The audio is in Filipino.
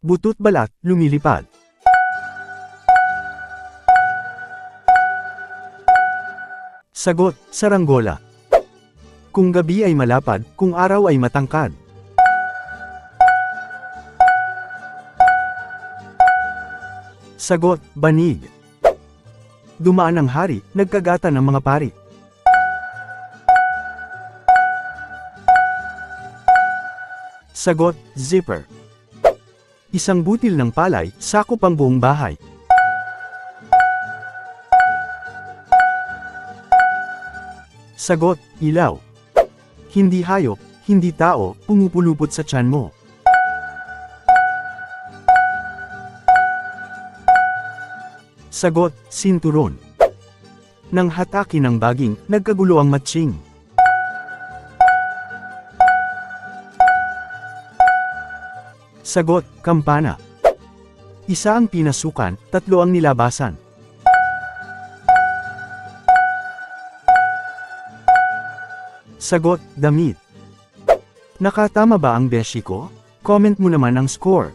Buto't balat, lumilipad. Sagot, saranggola. Kung gabi ay malapad, kung araw ay matangkad. Sagot, banig. Dumaan ang hari, nagkagatan ang mga pari. Sagot, zipper. Isang butil ng palay, sakop ang buong bahay. Sagot, ilaw. Hindi hayop, hindi tao, pumupulupot sa tiyan mo. Sagot, sinturon. Nang hataki ng baging, nagkagulo ang matching. Sagot, kampana. Isa ang pinasukan, tatlo ang nilabasan. Sagot, damit. Nakatama ba ang beshi ko? Comment mo naman ang score.